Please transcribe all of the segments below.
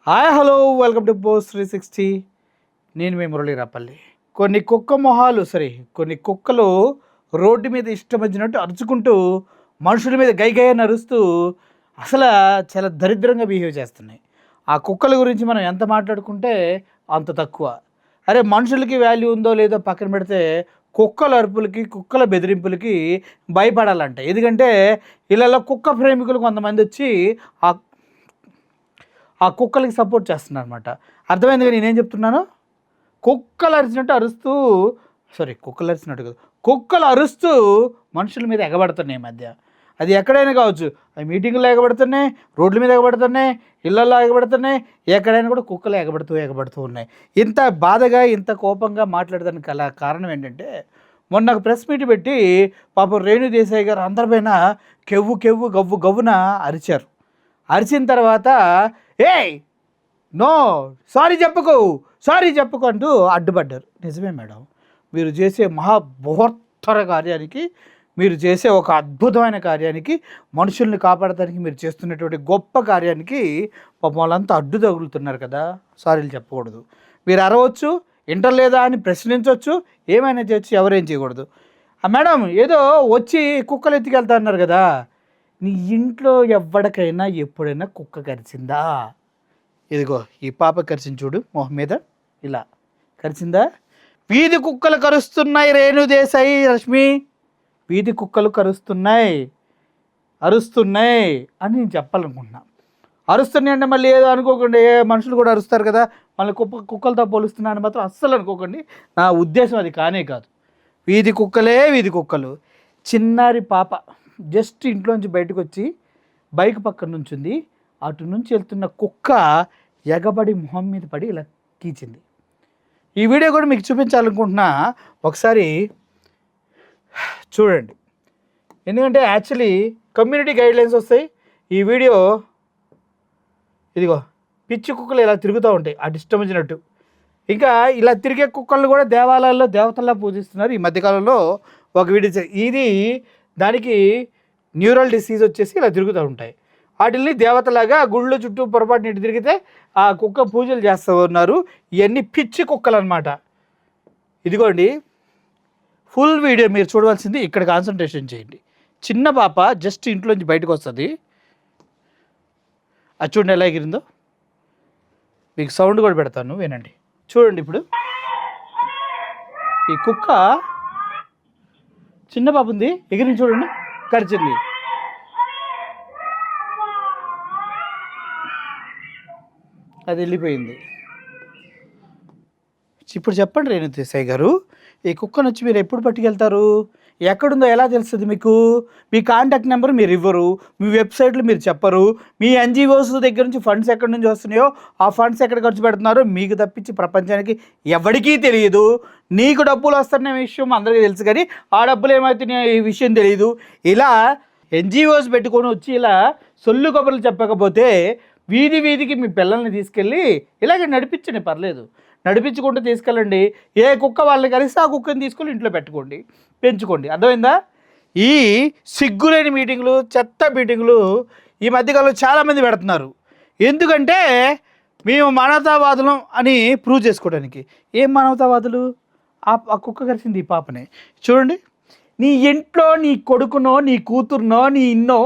Hi hello welcome to post 360. నేను మీ మురళీ రాపల్లి. కొన్ని కుక్కలు రోడ్డు మీద ఇష్టం వచ్చినట్టు అరుచుకుంటూ మనుషుల మీద గై అరుస్తూ అసలు చాలా దరిద్రంగా బిహేవ్ చేస్తున్నాయి. ఆ కుక్కల గురించి మనం ఎంత మాట్లాడుకుంటే అంత తక్కువ. అరే మనుషులకి వాల్యూ ఉందో లేదో పక్కన పెడితే కుక్కల అరుపులకి కుక్కల బెదిరింపులకి భయపడాలంట. ఎందుకంటే ఇళ్ళలో కుక్క ప్రేమికులు కొంతమంది వచ్చి ఆ ఆ కుక్కలకి సపోర్ట్ చేస్తున్నారు అనమాట. అర్థమైంది కదా నేనేం చెప్తున్నాను? కుక్కలు అరిచినట్టు అరుస్తూ కుక్కలు అరిచినట్టు కాదు, కుక్కలు అరుస్తూ మనుషుల మీద ఎగబడుతున్నాయి ఈ మధ్య. అది ఎక్కడైనా కావచ్చు, అవి మీటింగుల్లో ఎగబడుతున్నాయి, రోడ్ల మీద ఎగబడుతున్నాయి, ఇళ్లలో ఎగబడుతున్నాయి, ఎక్కడైనా కూడా కుక్కలు ఎగబడుతూ ఉన్నాయి. ఇంత బాధగా ఇంత కోపంగా మాట్లాడడానికి గల కారణం ఏంటంటే, మొన్న ఒక ప్రెస్ మీట్ పెట్టి పాపం రేణు దేశాయ్ గారు అందరిపైన కెవ్వు కెవ్వు గవ్వు గవ్వున అరిచారు. అరిచిన తర్వాత ఏయ్ నో సారీ చెప్పుకో అంటూ అడ్డుపడ్డారు. నిజమే మేడం, మీరు చేసే మహాబృహత్తర కార్యానికి, మీరు చేసే ఒక అద్భుతమైన కార్యానికి, మనుషుల్ని కాపాడటానికి మీరు చేస్తున్నటువంటి గొప్ప కార్యానికి పాపం వాళ్ళంతా అడ్డు తగులుతున్నారు కదా, సారీలు చెప్పకూడదు. మీరు అరవచ్చు, ఇంటర్ లేదా అని ప్రశ్నించవచ్చు, ఏమైనా చేయొచ్చు, ఎవరేం చేయకూడదు. మేడం ఏదో వచ్చి కుక్కలు ఎత్తుకెళ్తా అన్నారు కదా, నీ ఇంట్లో ఎవ్వడికైనా ఎప్పుడైనా కుక్క కరిచిందా? ఇదిగో ఈ పాప కరిచింది చూడు, మొహం మీద ఇలా కరిచిందా? వీధి కుక్కలు కరుస్తున్నాయి రేణు దేశాయి, రష్మి, వీధి కుక్కలు అరుస్తున్నాయి అని నేను చెప్పాలనుకుంటున్నా. అరుస్తున్నాయి అంటే మళ్ళీ ఏదో అనుకోకండి, మనుషులు కూడా అరుస్తారు కదా, మళ్ళీ కుక్కలతో పోలుస్తున్నాను మాత్రం అస్సలు అనుకోకండి. నా ఉద్దేశం అది కానే కాదు. వీధి కుక్కలు. చిన్నారి పాప జస్ట్ ఇంట్లోంచి బయటకు వచ్చి బైక్ పక్కన నుంచింది, అటు నుంచి వెళ్తున్న కుక్క ఎగబడి మొహం మీద పడి ఇలా కీచింది. ఈ వీడియో కూడా మీకు చూపించాలనుకుంటున్నా, ఒకసారి చూడండి. ఎందుకంటే యాక్చువల్లీ కమ్యూనిటీ గైడ్లైన్స్ వస్తాయి. ఈ వీడియో ఇదిగో పిచ్చి కుక్కలు ఇలా తిరుగుతూ ఉంటాయి అటు ఇష్టం వచ్చినట్టు. ఇంకా ఇలా తిరిగే కుక్కలను కూడా దేవాలయాల్లో దేవతల్లా పూజిస్తున్నారు ఈ మధ్యకాలంలో. ఒక వీడియో ఇది, దానికి న్యూరల్ డిసీజ్ వచ్చేసి ఇలా తిరుగుతూ ఉంటాయి. వాటిని దేవతలాగా గుళ్ళు చుట్టూ పొరపాటు నీటి తిరిగితే ఆ కుక్క పూజలు చేస్తూ ఉన్నారు. ఇవన్నీ పిచ్చి కుక్కలు అనమాట. ఇదిగోండి ఫుల్ వీడియో మీరు చూడవలసింది, ఇక్కడ కాన్సన్ట్రేషన్ చేయండి. చిన్న పాప జస్ట్ ఇంట్లోంచి బయటకు వస్తుంది, అది చూడండి ఎలా ఎగిరిందో. మీకు సౌండ్ కూడా పెడతాను వినండి. చూడండి ఇప్పుడు ఈ కుక్క చిన్న పాప ఉంది, ఎగిరింది చూడండి, కరిచింది. అది వెళ్ళిపోయింది. ఇప్పుడు చెప్పండి రేణు దేశాయ్ గారు, ఈ కుక్కను వచ్చి మీరు ఎప్పుడు పట్టుకెళ్తారు? ఎక్కడుందో ఎలా తెలుస్తుంది మీకు? మీ కాంటాక్ట్ నెంబర్ మీరు ఇవ్వరు, మీ వెబ్సైట్లు మీరు చెప్పరు, మీ ఎన్జిఓస్ దగ్గర నుంచి ఫండ్స్ ఎక్కడి నుంచి వస్తున్నాయో ఆ ఫండ్స్ ఎక్కడ ఖర్చు పెడుతున్నారో మీకు తప్పించి ప్రపంచానికి ఎవరికీ తెలియదు. నీకు డబ్బులు వస్తున్న విషయం అందరికీ తెలుసు, కానీ ఆ డబ్బులు ఏమవుతున్నాయో ఈ విషయం తెలియదు. ఇలా ఎన్జిఓస్ పెట్టుకొని వచ్చి ఇలా సొల్లు కబుర్లు చెప్పకపోతే వీధికి మీ పిల్లల్ని తీసుకెళ్ళి ఇలాగే నడిపించండి, పర్లేదు, నడిపించుకుంటూ తీసుకెళ్ళండి. ఏ కుక్క వాళ్ళని కలిసి ఆ కుక్కని తీసుకొని ఇంట్లో పెంచుకోండి. అర్థమైందా? ఈ సిగ్గులేని మీటింగులు, చెత్త మీటింగులు ఈ మధ్యకాలంలో చాలామంది పెడుతున్నారు. ఎందుకంటే మేము మానవతావాదులం అని ప్రూవ్ చేసుకోవడానికి. ఏం మానవతావాదులు? ఆ కుక్క కలిసింది ఈ పాపనే. చూడండి, నీ ఇంట్లో నీ కొడుకునో నీ కూతురునో నీ ఇన్నో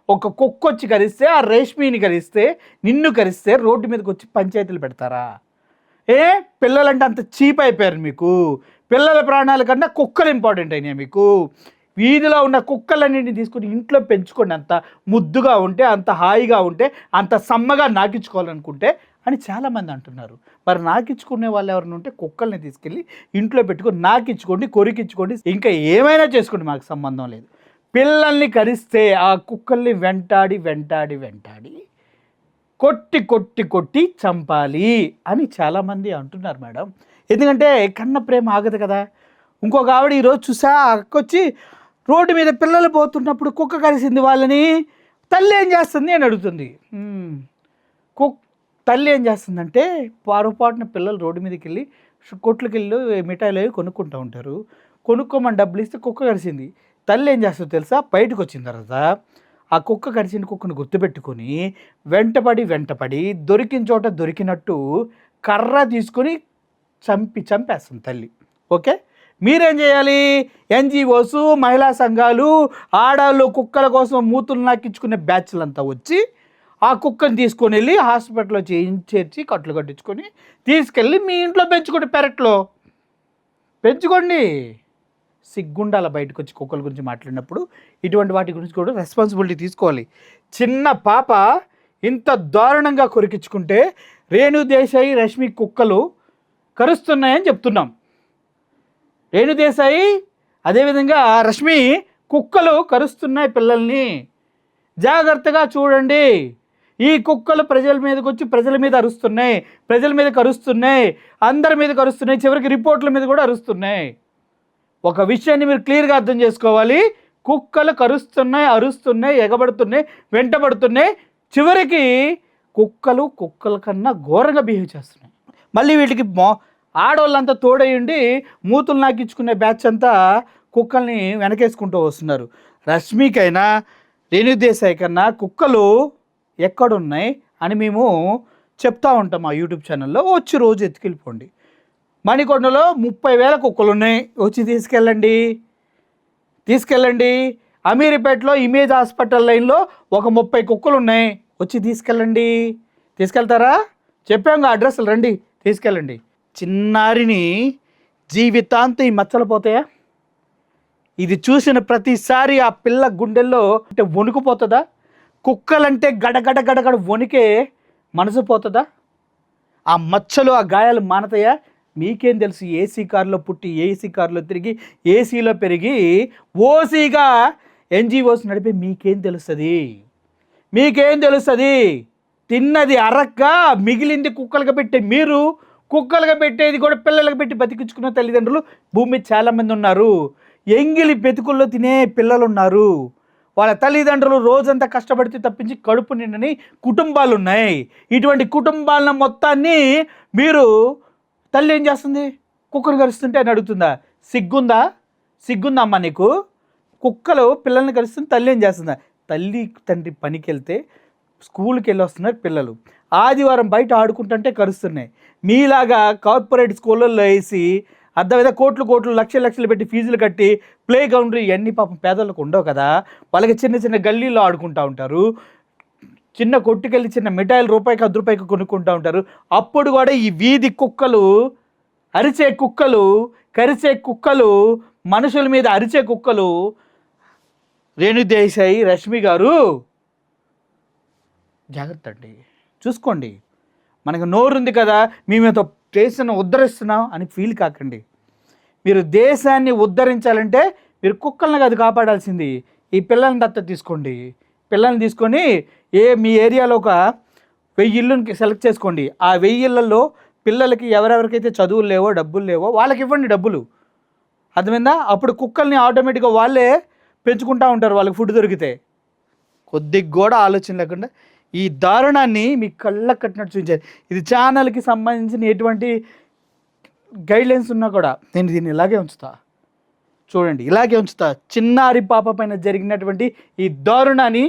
ఒక కుక్క వచ్చి కరిస్తే, ఆ రేష్మిని కరిస్తే, నిన్ను కరిస్తే రోడ్డు మీదకి వచ్చి పంచాయతీలు పెడతారా? పిల్లలంటే అంత చీప్ అయిపోయారు మీకు. పిల్లల ప్రాణాల కన్నా కుక్కలు ఇంపార్టెంట్ అయినాయి మీకు. వీధిలో ఉన్న కుక్కలన్నింటినీ తీసుకుని ఇంట్లో పెంచుకోండి. అంత ముద్దుగా ఉంటే, అంత హాయిగా ఉంటే, అంత సమ్మగా నాకించుకోవాలనుకుంటే అని చాలామంది అంటున్నారు. మరి నాకించుకునే వాళ్ళు ఎవరైనా ఉంటే కుక్కల్ని తీసుకెళ్ళి ఇంట్లో పెట్టుకొని నాకించుకోండి, కొరికించుకోండి, ఇంకా ఏమైనా చేసుకోండి, మాకు సంబంధం లేదు. పిల్లల్ని కరిస్తే ఆ కుక్కల్ని వెంటాడి కొట్టి చంపాలి అని చాలామంది అంటున్నారు మేడం. ఎందుకంటే కన్న ప్రేమ ఆగదు కదా. ఇంకొక ఆవిడ ఈరోజు చూసా, అక్కొచ్చి రోడ్డు మీద పిల్లలు పోతున్నప్పుడు కుక్క కరిసింది వాళ్ళని, తల్లి ఏం చేస్తుంది అని అడుగుతుంది. తల్లి ఏం చేస్తుందంటే, పొరపాటున పిల్లలు రోడ్డు మీదకి వెళ్ళి కొట్లకి వెళ్ళి మిఠాయిలు అవి కొనుక్కుంటూ ఉంటారు. కొనుక్కోమని డబ్బులు ఇస్తే కుక్క కరిసింది. తల్లి ఏం చేస్తుందో తెలుసా? బయటకు వచ్చిన తర్వాత ఆ కుక్క కరిచిన కుక్కను గుర్తుపెట్టుకొని వెంటపడి దొరికిన చోట దొరికినట్టు కర్ర తీసుకొని చంపేస్తుంది తల్లి. ఓకే, మీరేం చేయాలి? ఎన్జిఓస్, మహిళా సంఘాలు, ఆడవాళ్ళు కుక్కల కోసం మూతులు నాకించుకునే బ్యాచ్లంతా వచ్చి ఆ కుక్కని తీసుకొని వెళ్ళి హాస్పిటల్లో చేర్చి కట్లు కట్టించుకొని తీసుకెళ్ళి మీ ఇంట్లో పెంచుకోండి, పెరట్లో పెంచుకోండి. సిగ్గుండాల బయటకు వచ్చి కుక్కల గురించి మాట్లాడినప్పుడు ఇటువంటి వాటి గురించి కూడా రెస్పాన్సిబిలిటీ తీసుకోవాలి. చిన్న పాప ఇంత దారుణంగా కొరికించుకుంటే రేణు దేశాయి, రష్మి కుక్కలు కరుస్తున్నాయని చెప్తున్నాం. రేణు దేశాయి అదేవిధంగా రష్మి కుక్కలు కరుస్తున్నాయి పిల్లల్ని, జాగ్రత్తగా చూడండి. ఈ కుక్కలు ప్రజల మీదకి వచ్చి ప్రజల మీద అరుస్తున్నాయి, ప్రజల మీద కరుస్తున్నాయి, అందరి మీద కరుస్తున్నాయి, చివరికి రిపోర్ట్ల మీద కూడా అరుస్తున్నాయి. ఒక విషయాన్ని మీరు క్లియర్గా అర్థం చేసుకోవాలి. కుక్కలు కరుస్తున్నాయి, అరుస్తున్నాయి, ఎగబడుతున్నాయి, వెంటబడుతున్నాయి, చివరికి కుక్కల కన్నా ఘోరంగా బిహేవ్ చేస్తున్నాయి. మళ్ళీ వీటికి ఆడవాళ్ళంతా తోడయ్యండి మూతులు నాకించుకునే బ్యాచ్ అంతా కుక్కల్ని వెనకేసుకుంటూ వస్తున్నారు. రష్మికైనా రేణు దేశాయ్ కన్నా కుక్కలు ఎక్కడున్నాయి అని మేము చెప్తా ఉంటాం మా యూట్యూబ్ ఛానల్లో. వచ్చి రోజు ఎత్తుకెళ్ళిపోండి. మణికొండలో 30,000 కుక్కలు ఉన్నాయి, వచ్చి తీసుకెళ్ళండి. అమీర్పేటలో ఇమేజ్ హాస్పిటల్ లైన్లో ఒక 30 కుక్కలు ఉన్నాయి, వచ్చి తీసుకెళ్తారా? చెప్పాం అడ్రస్లు, రండి తీసుకెళ్ళండి. చిన్నారిని జీవితాంతం ఈ మచ్చలు పోతాయా? ఇది చూసిన ప్రతిసారి ఆ పిల్ల గుండెల్లో అంటే వణుకుపోతుందా? కుక్కలంటే గడగడ వణికే మనసు పోతుందా? ఆ మచ్చలు, ఆ గాయాలు మానతాయా? మీకేం తెలుసు? ఏసీ కారులో పుట్టి ఏసీ కారులో తిరిగి ఏసీలో పెరిగి ఓసీగా ఎన్జిఓస్ నడిపి మీకేం తెలుస్తుంది? తిన్నది అరక్క మిగిలింది కుక్కలుగా పెట్టే మీరు, కుక్కలుగా పెట్టేది కూడా పిల్లలకు పెట్టి బతికించుకున్న తల్లిదండ్రులు భూమి మీద చాలామంది ఉన్నారు. ఎంగిలి బెతుకుల్లో తినే పిల్లలు ఉన్నారు. వాళ్ళ తల్లిదండ్రులు రోజంతా కష్టపడితే తప్పించి కడుపు నిండని కుటుంబాలు ఉన్నాయి. ఇటువంటి కుటుంబాల మొత్తాన్ని మీరు తల్లి ఏం చేస్తుంది? కుక్కను కరుస్తుంటే అని అడుగుతుందా? సిగ్గుందా అమ్మ నీకు? కుక్కలు పిల్లల్ని కరుస్తుంది, తల్లి ఏం చేస్తుందా? తల్లి తండ్రి పనికి వెళ్తే స్కూల్కి వెళ్ళి వస్తున్నారు పిల్లలు, ఆదివారం బయట ఆడుకుంటుంటే కరుస్తున్నాయి. మీలాగా కార్పొరేట్ స్కూళ్ళల్లో వేసి అర్థమైతే కోట్లు లక్షలు పెట్టి ఫీజులు కట్టి ప్లే గ్రౌండ్ ఇవన్నీ పాపం పేదలకు ఉండవు కదా. వాళ్ళకి చిన్న గల్లీలో ఆడుకుంటూ ఉంటారు, చిన్న కొట్టుకెళ్ళి చిన్న మిఠాయిలు రూపాయికి 10 రూపాయికి కొనుక్కుంటూ ఉంటారు. అప్పుడు కూడా ఈ వీధి కుక్కలు, అరిచే కుక్కలు, కరిచే కుక్కలు, మనుషుల మీద అరిచే కుక్కలు. రేణు దేశాయి, రష్మి గారు జాగ్రత్త అండి, చూసుకోండి. మనకు నోరుంది కదా, మేమేతో దేశాన్ని ఉద్ధరిస్తున్నాం అని ఫీల్ కాకండి. మీరు దేశాన్ని ఉద్ధరించాలంటే మీరు కుక్కలను కాదు కాపాడాల్సింది, ఈ పిల్లల్ని దత్తత తీసుకోండి. పిల్లల్ని తీసుకొని మీ ఏరియాలో ఒక 1000 ఇళ్ళని సెలెక్ట్ చేసుకోండి. ఆ 1000 ఇళ్ళల్లో పిల్లలకి ఎవరెవరికైతే చదువులు లేవో, డబ్బులు లేవో వాళ్ళకి ఇవ్వండి డబ్బులు. అర్థమైందా? అప్పుడు కుక్కల్ని ఆటోమేటిక్గా వాళ్ళే పెంచుకుంటూ ఉంటారు, వాళ్ళకి ఫుడ్ దొరికితే. కొద్దిగా కూడా ఆలోచన లేకుండా ఈ దారుణాన్ని మీ కళ్ళకు కట్టినట్టు చూపించారు. ఇది ఛానల్కి సంబంధించిన ఎటువంటి గైడ్లైన్స్ ఉన్నా కూడా నేను దీన్ని ఇలాగే ఉంచుతా. చూడండి, ఇలాగే ఉంచుతా. చిన్నారి పాప పైన జరిగినటువంటి ఈ దారుణాన్ని,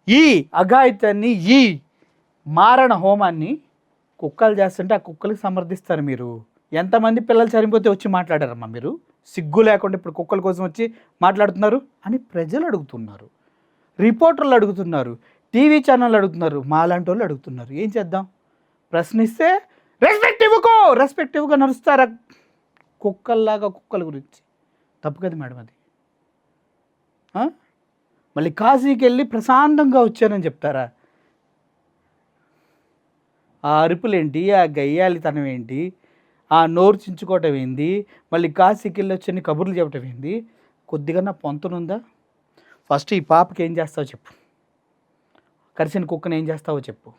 ఈ అఘాయిత్యాన్ని, ఈ మారణ హోమాన్ని కుక్కలు చేస్తుంటే ఆ కుక్కలకి సమర్థిస్తారు మీరు. ఎంతమంది పిల్లలు చనిపోతే వచ్చి మాట్లాడారమ్మా మీరు? సిగ్గు లేకుండా ఇప్పుడు కుక్కల కోసం వచ్చి మాట్లాడుతున్నారు అని ప్రజలు అడుగుతున్నారు, రిపోర్టర్లు అడుగుతున్నారు, టీవీ ఛానళ్ళు అడుగుతున్నారు, మాలాంటి వాళ్ళు అడుగుతున్నారు. ఏం చేద్దాం? ప్రశ్నిస్తే రెస్పెక్టివ్గా నడుస్తారా? కుక్కల్లాగా కుక్కల గురించి తప్పు కదా మేడం అది? మళ్ళీ కాశీకి వెళ్ళి ప్రశాంతంగా వచ్చానని చెప్తారా? ఆ అరుపులేంటి, ఆ గయ్యాలితనం ఏంటి, ఆ నోరు చించుకోవటం ఏంది, మళ్ళీ కాశీకి వెళ్ళి వచ్చి కబుర్లు చెప్పటం ఏంది? కొద్దిగా నా పొంతనుందా? ఫస్ట్ ఈ పాపకి ఏం చేస్తావో చెప్పు, కరిసిన కుక్కను ఏం చేస్తావో చెప్పు.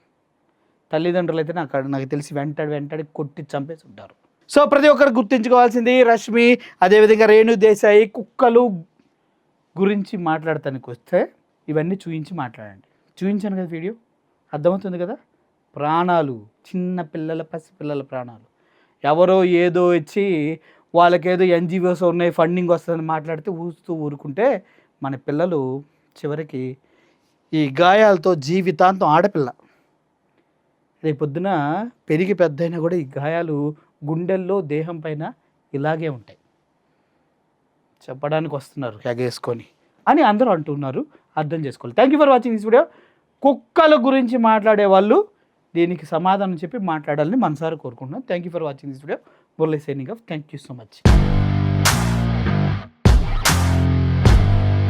తల్లిదండ్రులు అయితే నాకు తెలిసి వెంటాడి కొట్టి చంపేసి ఉంటారు. సో ప్రతి ఒక్కరు గుర్తుంచుకోవాల్సింది, రష్మి అదేవిధంగా రేణు దేశాయి కుక్కలు గురించి మాట్లాడటానికి వస్తే ఇవన్నీ చూపించి మాట్లాడండి. చూపించాను కదా వీడియో, అర్థమవుతుంది కదా? ప్రాణాలు, చిన్న పిల్లల, పసిపిల్లల ప్రాణాలు. ఎవరో ఏదో ఇచ్చి వాళ్ళకేదో ఎన్జిఓస్ ఉన్నాయి, ఫండింగ్ వస్తుందని మాట్లాడితే ఊరుకుంటే మన పిల్లలు చివరికి ఈ గాయాలతో జీవితాంతం ఆడపిల్ల రేపొద్దున పెరిగి పెద్దయినా కూడా ఈ గాయాలు గుండెల్లో దేహం పైన ఇలాగే ఉంటాయి. చెప్పడానికి వస్తున్నారు ఎగేసుకొని అని అందరూ అంటున్నారు. అర్థం చేసుకోవాలి. Thank you for watching this video. కుక్కల గురించి మాట్లాడే వాళ్ళు దీనికి సమాధానం చెప్పి మాట్లాడాలని మనసారా కోరుకుంటున్నాను. Thank you for watching this video. Murali signing off. Thank you so much.